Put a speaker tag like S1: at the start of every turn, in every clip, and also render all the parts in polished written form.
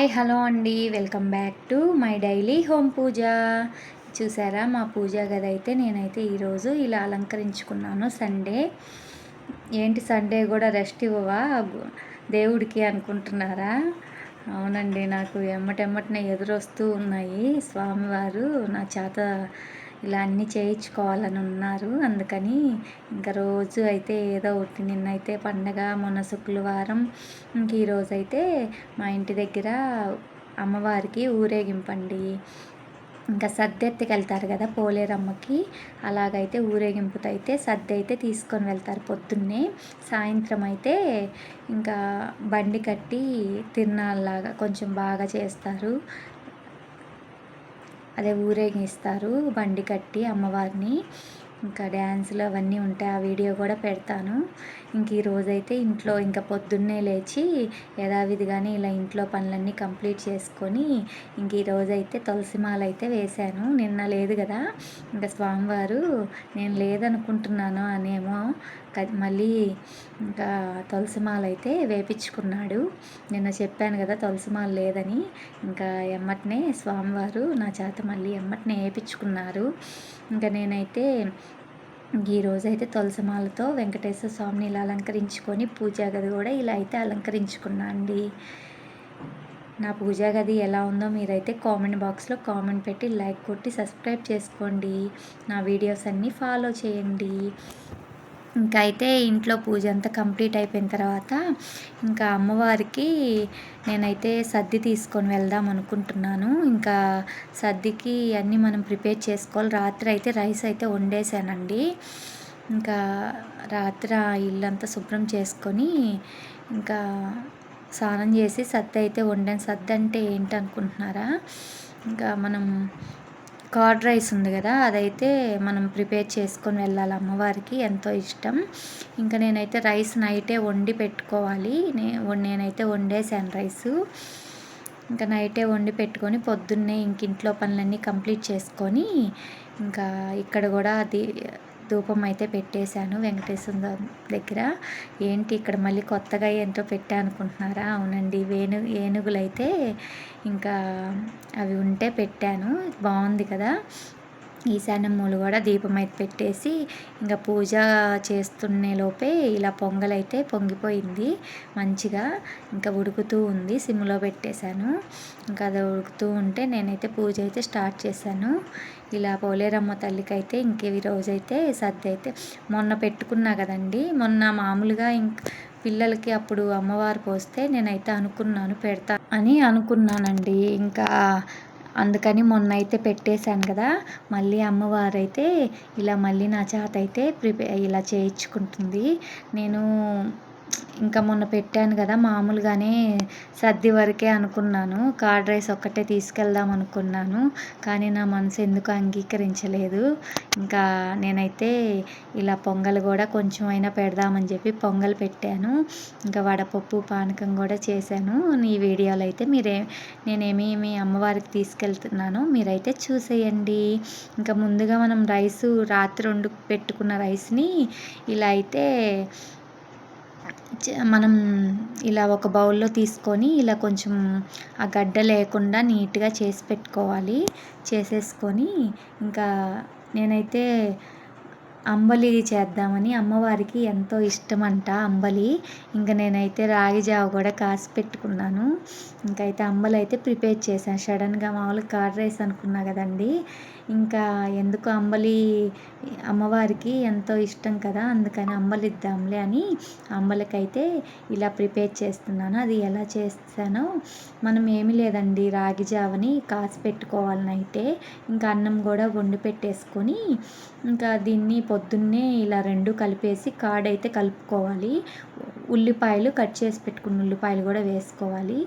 S1: Hi hello అండి. Welcome back to my daily home puja. చూసారా మా పూజ గది అయితే నేనైతే ఈరోజు ఇలా అలంకరించుకున్నాను. సండే ఏంటి సండే కూడా రెస్ట్ ఇవ్వవా దేవుడికి అనుకుంటున్నారా? అవునండి, నాకు ఎమ్మటెమ్మటనే ఎదురొస్తూ ఉన్నాయి. స్వామివారు నా చేత ఇలా అన్నీ చేయించుకోవాలని ఉన్నారు. అందుకని ఇంకా రోజు అయితే ఏదో ఒకటి, నిన్నైతే పండగ, మొన్న శుక్రవారం, ఇంక ఈరోజైతే మా ఇంటి దగ్గర అమ్మవారికి ఊరేగింపండి. ఇంకా సద్ది ఎత్తుకెళ్తారు కదా పోలేరమ్మకి, అలాగైతే ఊరేగింపుతో అయితే సద్ది అయితే తీసుకొని వెళ్తారు పొద్దున్నే. సాయంత్రం అయితే ఇంకా బండి కట్టి తిరునాళ్ళలాగా కొంచెం బాగా చేస్తారు. అదే ఊరేగిస్తారు బండి కట్టి అమ్మవారిని. ఇంకా డ్యాన్సులు అవన్నీ ఉంటాయి, ఆ వీడియో కూడా పెడతాను. ఇంక ఈరోజైతే ఇంట్లో ఇంకా పొద్దున్నే లేచి యథావిధిగానే ఇలా ఇంట్లో పనులన్నీ కంప్లీట్ చేసుకొని ఇంక ఈరోజైతే తులసి మాల అయితే వేశాను. నిన్న లేదు కదా, ఇంకా స్వామివారు నేను లేదనుకుంటున్నాను అనేమో మళ్ళీ ఇంకా తులసి మాల అయితే వేపించుకున్నాడు. నిన్న చెప్పాను కదా తులసి మాల లేదని, ఇంకా ఎమ్మటనే స్వామివారు నా చేత మళ్ళీ ఎమ్మటనే వేయించుకున్నారు. ఇంకా నేనైతే ఈరోజైతే తులసిమాలతో వెంకటేశ్వర స్వామిని ఇలా అలంకరించుకొని పూజా గది కూడా ఇలా అయితే అలంకరించుకున్నా అండి. నా పూజా గది ఎలా ఉందో మీరైతే కామెంట్ బాక్స్లో కామెంట్ పెట్టి లైక్ కొట్టి సబ్స్క్రైబ్ చేసుకోండి. నా వీడియోస్ అన్నీ ఫాలో చేయండి. ఇంకా అయితే ఇంట్లో పూజ అంతా కంప్లీట్ అయిపోయిన తర్వాత ఇంకా అమ్మవారికి నేనైతే సద్ది తీసుకొని వెళ్దాం అనుకుంటున్నాను. ఇంకా సద్దికి అన్నీ మనం ప్రిపేర్ చేసుకోవాలి. రాత్రి అయితే రైస్ అయితే వండేసానండి. ఇంకా రాత్రి ఇల్లంతా శుభ్రం చేసుకొని ఇంకా స్నానం చేసి సద్ది అయితే వండాను. సద్ది అంటే ఏంటి అనుకుంటున్నారా? ఇంకా మనం కర్డ్ రైస్ ఉంది కదా, అదైతే మనం ప్రిపేర్ చేసుకొని వెళ్ళాలి. అమ్మవారికి ఎంతో ఇష్టం. ఇంకా నేనైతే రైస్ నైటే వండి పెట్టుకోవాలి. నేనైతే వండేసాను రైసు. ఇంకా నైటే వండి పెట్టుకొని పొద్దున్నే ఇంట్లో పనులన్నీ కంప్లీట్ చేసుకొని ఇంకా ఇక్కడ కూడా ధూపం అయితే పెట్టేశాను వెంకటేశ్వర దగ్గర. ఏంటి ఇక్కడ మళ్ళీ కొత్తగా ఏంటో పెట్టా అనుకుంటున్నారా? అవునండి, ఏనుగులైతే ఇంకా అవి ఉంటే పెట్టాను. బాగుంది కదా. ఈశాన్యం మూల కూడా దీపం అయితే పెట్టేసి ఇంకా పూజ చేస్తున్నే లోపే ఇలా పొంగలైతే పొంగిపోయింది మంచిగా. ఇంకా ఉడుకుతూ ఉంది, సిమ్లో పెట్టేశాను. ఇంకా అది ఉడుకుతూ ఉంటే నేనైతే పూజ అయితే స్టార్ట్ చేశాను. ఇలా పోలేరమ్మ తల్లికి అయితే ఇంక ఈరోజైతే సద్ది అయితే మొన్న పెట్టుకున్నా కదండి. మొన్న మామూలుగా పిల్లలకి అప్పుడు అమ్మవారు పోస్తే నేనైతే అనుకున్నాను పెడతా అని అనుకున్నానండి. ఇంకా అందుకని మొన్న అయితే పెట్టేశాను కదా. మళ్ళీ అమ్మవారు అయితే ఇలా మళ్ళీ నా చేత అయితే ఇలా చేయించుకుంటుంది. నేను ఇంకా మొన్న పెట్టాను కదా, మామూలుగానే సద్ది వరకే అనుకున్నాను. కర్డ్ రైస్ ఒక్కటే తీసుకెళ్దాం అనుకున్నాను, కానీ నా మనసు ఎందుకు అంగీకరించలేదు. ఇంకా నేనైతే ఇలా పొంగల్ కూడా కొంచెం అయినా పెడదామని చెప్పి పొంగల్ పెట్టాను. ఇంకా వడపప్పు పానకం కూడా చేశాను. ఈ వీడియోలో అయితే నేనేమేమి అమ్మవారికి తీసుకెళ్తున్నానో మీరైతే చూసేయండి. ఇంకా ముందుగా మనం రాత్రి పెట్టుకున్న రైస్ని ఇలా అయితే మనం ఇలా ఒక బౌల్లో తీసుకొని ఇలా కొంచెం ఆ గడ్డ లేకుండా నీట్గా చేసి పెట్టుకోవాలి. చేసేసుకొని ఇంకా నేనైతే అంబలి చేద్దామని, అమ్మవారికి ఎంతో ఇష్టమంట అంబలి. ఇంకా నేనైతే రాగి జావ కూడా కాసి పెట్టుకున్నాను. ఇంకైతే అంబలి అయితే ప్రిపేర్ చేశాను సడన్గా. మామూలుగా కర్డ్ రైస్ అనుకున్నా కదండి. ఇంకా ఎందుకు అంబలి, అమ్మవారికి ఎంతో ఇష్టం కదా, అందుకని అంబలి ఇద్దాంలే అని అంబలికైతే ఇలా ప్రిపేర్ చేస్తున్నాను. అది ఎలా చేస్తానో, మనం ఏమీ లేదండి, రాగి జావని కాసి పెట్టుకోవాలి నైటే. ఇంకా అన్నం కూడా వండి పెట్టేసుకొని ఇంకా దీన్ని పొద్దున్నే ఇలా రెండు కలిపేసి కర్డ్ అయితే కలుపుకోవాలి. ఉల్లిపాయలు కట్ చేసి పెట్టుకున్న ఉల్లిపాయలు కూడా వేసుకోవాలి.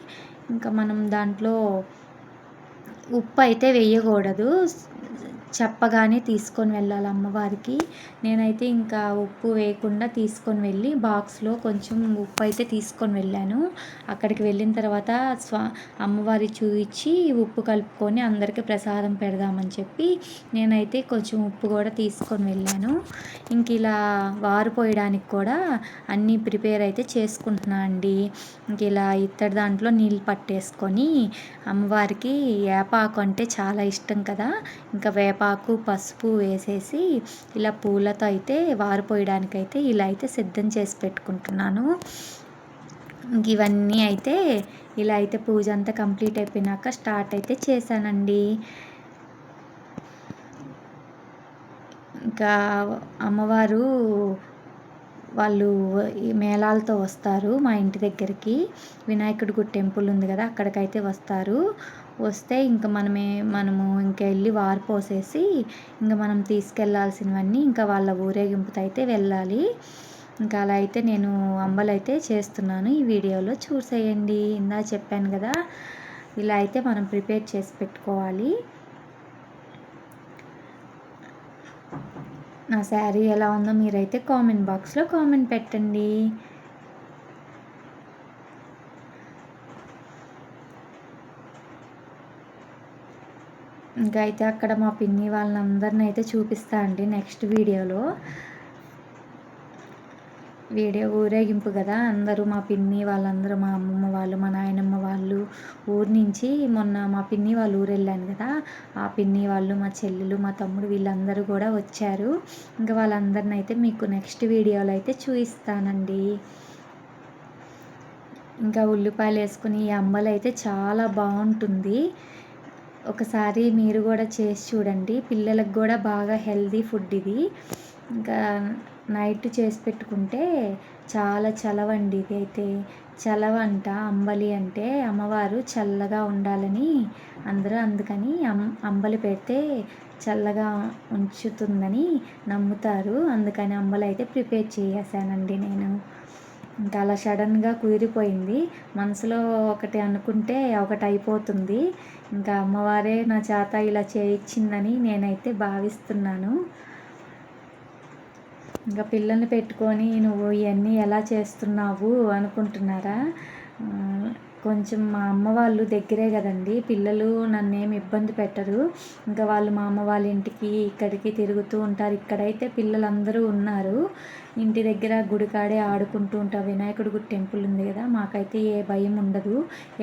S1: ఇంకా మనం దాంట్లో ఉప్పు అయితే వేయకూడదు. చెప్పగానే తీసుకొని వెళ్ళాలి అమ్మవారికి. నేనైతే ఇంకా ఉప్పు వేయకుండా తీసుకొని వెళ్ళి బాక్స్లో కొంచెం ఉప్పు అయితే తీసుకొని వెళ్ళాను. అక్కడికి వెళ్ళిన తర్వాత అమ్మవారి చూయించి ఉప్పు కలుపుకొని అందరికీ ప్రసాదం పెడదామని చెప్పి నేనైతే కొంచెం ఉప్పు కూడా తీసుకొని వెళ్ళాను. ఇంక ఇలా వారు పోయడానికి కూడా అన్నీ ప్రిపేర్ అయితే చేసుకుంటున్నా అండి. ఇంక ఇలా ఇత్తడి దాంట్లో నీళ్ళు పట్టేసుకొని అమ్మవారికి వేపాకు అంటే చాలా ఇష్టం కదా, ఇంకా వేపాకు పసుపు వేసేసి ఇలా పూలతో అయితే వారిపోయడానికైతే ఇలా అయితే సిద్ధం చేసి పెట్టుకుంటున్నాను. ఇంక ఇవన్నీ అయితే ఇలా అయితే పూజ అంతా కంప్లీట్ అయిపోయినాక స్టార్ట్ అయితే చేశానండి. ఇంకా అమ్మవారు వాళ్ళు ఈ మేళాలతో వస్తారు మా ఇంటి దగ్గరికి. వినాయకుడి గుడి టెంపుల్ ఉంది కదా, అక్కడికైతే వస్తారు. వస్తే ఇంక మనము ఇంకా వెళ్ళి వారు పోసేసి ఇంకా మనం తీసుకెళ్లాల్సినవన్నీ ఇంకా వాళ్ళ ఊరేగింపుతో అయితే వెళ్ళాలి. ఇంకా అలా అయితే నేను అంబలైతే చేస్తున్నాను. ఈ వీడియోలో చూసేయండి. ఇందాక చెప్పాను కదా, ఇలా అయితే మనం ప్రిపేర్ చేసి పెట్టుకోవాలి. నా శారీ ఎలా ఉందో మీరైతే కామెంట్ బాక్స్లో కామెంట్ పెట్టండి. ఇంకా అయితే అక్కడ మా పిన్ని వాళ్ళందరిని అయితే చూపిస్తా అండి నెక్స్ట్ వీడియో ఊరేగింపు కదా, అందరూ మా పిన్ని వాళ్ళందరూ, మా అమ్మమ్మ వాళ్ళు, మా నాయనమ్మ వాళ్ళు ఊరు నుంచి మొన్న మా పిన్ని వాళ్ళ ఊరు వెళ్ళాను కదా, ఆ పిన్ని వాళ్ళు, మా చెల్లెలు, మా తమ్ముడు వీళ్ళందరూ కూడా వచ్చారు. ఇంకా వాళ్ళందరిని అయితే మీకు నెక్స్ట్ వీడియోలో అయితే చూపిస్తానండి. ఇంకా ఉల్లిపాయలు వేసుకుని ఈ అంబలి అయితే చాలా బాగుంటుంది. ఒకసారి మీరు కూడా చేసి చూడండి. పిల్లలకు కూడా బాగా హెల్తీ ఫుడ్ ఇది. ఇంకా నైట్ చేసి పెట్టుకుంటే చాలా చలవండి. ఇది అయితే చలవంట. అంబలి అంటే అమ్మవారు చల్లగా ఉండాలని అందరూ అందుకని అంబలి పెడితే చల్లగా ఉంచుతుందని నమ్ముతారు. అందుకని అంబలి అయితే ప్రిపేర్ చేసానండి నేను. ఇంకా అలా సడన్గా కుదిరిపోయింది. మనసులో ఒకటి అనుకుంటే ఒకటి అయిపోతుంది. ఇంకా అమ్మవారే నా చేత ఇలా చేయించిందని నేనైతే భావిస్తున్నాను. ఇంకా పిల్లల్ని పెట్టుకొని నువ్వు ఇవన్నీ ఎలా చేస్తున్నావు అనుకుంటున్నారా? కొంచెం మా అమ్మ వాళ్ళు దగ్గరే కదండి, పిల్లలు నన్నేమి ఇబ్బంది పెట్టరు. ఇంకా వాళ్ళు మా అమ్మ వాళ్ళ ఇంటికి ఇక్కడికి తిరుగుతూ ఉంటారు. ఇక్కడైతే పిల్లలందరూ ఉన్నారు. ఇంటి దగ్గర గుడికాడే ఆడుకుంటూ ఉంటారు. వినాయకుడి గుడి టెంపుల్ ఉంది కదా, మాకైతే ఏ భయం ఉండదు.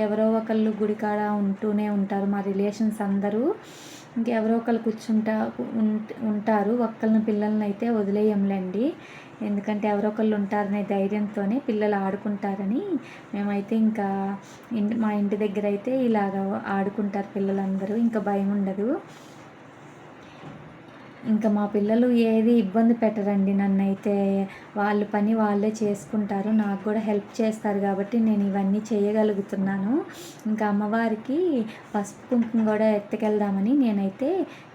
S1: ఎవరో ఒకళ్ళు గుడికాడ ఉంటూనే ఉంటారు మా రిలేషన్స్ అందరూ. ఇంకెవరో ఒకళ్ళు ఉంటారు. ఒక్కళ్ళని పిల్లల్ని అయితే వదిలేయంలేండి, ఎందుకంటే ఎవరో ఒకళ్ళు ఉంటారనే ధైర్యంతోనే పిల్లలు ఆడుకుంటారని మేమైతే ఇంకా మా ఇంటి దగ్గర అయితే ఇలాగ ఆడుకుంటారు పిల్లలందరూ. ఇంకా భయం ఉండదు. ఇంకా మా పిల్లలు ఏది ఇబ్బంది పెట్టరండి నన్నైతే. వాళ్ళ పని వాళ్ళే చేసుకుంటారు. నాకు కూడా హెల్ప్ చేస్తారు కాబట్టి నేను ఇవన్నీ చేయగలుగుతున్నాను. ఇంకా అమ్మవారికి పసుపు కుంకుమ కూడా ఎత్తుకెళ్దామని నేనైతే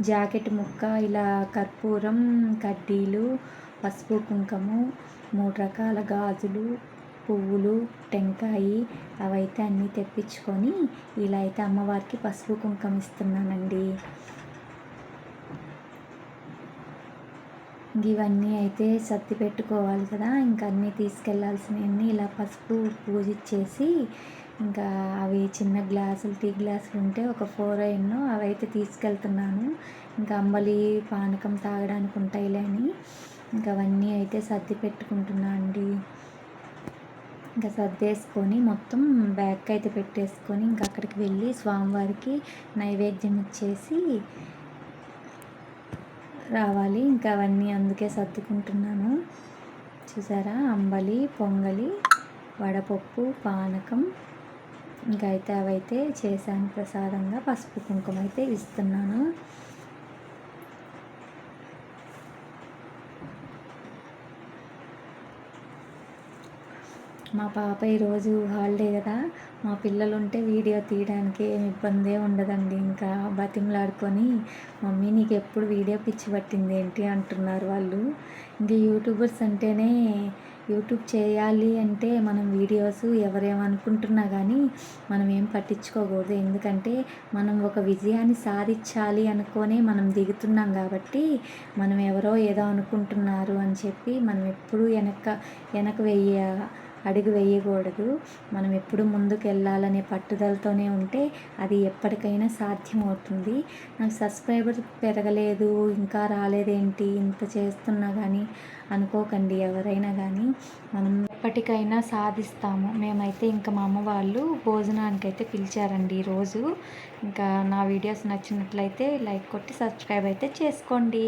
S1: జాకెట్ ముక్క, ఇలా కర్పూరం, కడ్డీలు, పసుపు కుంకుమ, 3 రకాల గాజులు, పువ్వులు, టెంకాయ అవైతే అన్నీ తెప్పించుకొని ఇలా అయితే అమ్మవారికి పసుపు కుంకుమ ఇస్తున్నానండి. ఇవన్నీ అయితే సర్ది పెట్టుకోవాలి కదా, ఇంకా అన్నీ తీసుకెళ్లాల్సినవన్నీ ఇలా పసుపు పూజించేసి ఇంకా అవి చిన్న గ్లాసులు, టీ గ్లాసులు ఉంటే ఒక 4 ఎన్నో అవైతే తీసుకెళ్తున్నాను. ఇంకా అంబలి పానకం తాగడానికి ఉంటాయిలే అని ఇంకా అవన్నీ అయితే సర్ది పెట్టుకుంటున్నా అండి. ఇంకా సర్దేసుకొని మొత్తం బ్యాగ్ అయితే పెట్టేసుకొని ఇంకా అక్కడికి వెళ్ళి స్వామివారికి నైవేద్యం ఇచ్చేసి రావాలి. ఇంకా అవన్నీ అందుకే సర్దుకుంటున్నాను. చూసారా, అంబలి, పొంగలి, వడపప్పు, పానకం ఇంకా అయితే అవైతే చేశాను ప్రసాదంగా. పసుపు కుంకుమ అయితే ఇస్తున్నాను. మా పాప ఈరోజు హాలిడే కదా, మా పిల్లలు ఉంటే వీడియో తీయడానికి ఏమి ఇబ్బంది ఉండదండి. ఇంకా బతిమలాడుకొని మమ్మీ నీకు ఎప్పుడు వీడియో పిచ్చి పట్టింది ఏంటి అంటున్నారు వాళ్ళు. ఇంకా యూట్యూబర్స్ అంటేనే యూట్యూబ్ చేయాలి అంటే మనం వీడియోస్ ఎవరేమనుకుంటున్నా కానీ మనం ఏం పట్టించుకోకూడదు. ఎందుకంటే మనం ఒక విజయాన్ని సాధించాలి అనుకోనే మనం దిగుతున్నాం కాబట్టి మనం ఎవరో ఏదో అనుకుంటున్నారు అని చెప్పి మనం ఎప్పుడూ వెనక అడుగు వేయకూడదు. మనం ఎప్పుడు ముందుకెళ్ళాలనే పట్టుదలతోనే ఉంటే అది ఎప్పటికైనా సాధ్యమవుతుంది. నాకు సబ్స్క్రైబర్ పెరగలేదు, ఇంకా రాలేదేంటి ఇంత చేస్తున్నా కానీ అనుకోకండి ఎవరైనా కానీ. మనం ఎప్పటికైనా సాధిస్తాము. మేమైతే ఇంకా మా అమ్మ వాళ్ళు భోజనానికైతే పిలిచారండి ఈరోజు. ఇంకా నా వీడియోస్ నచ్చినట్లయితే లైక్ కొట్టి సబ్స్క్రైబ్ అయితే చేసుకోండి.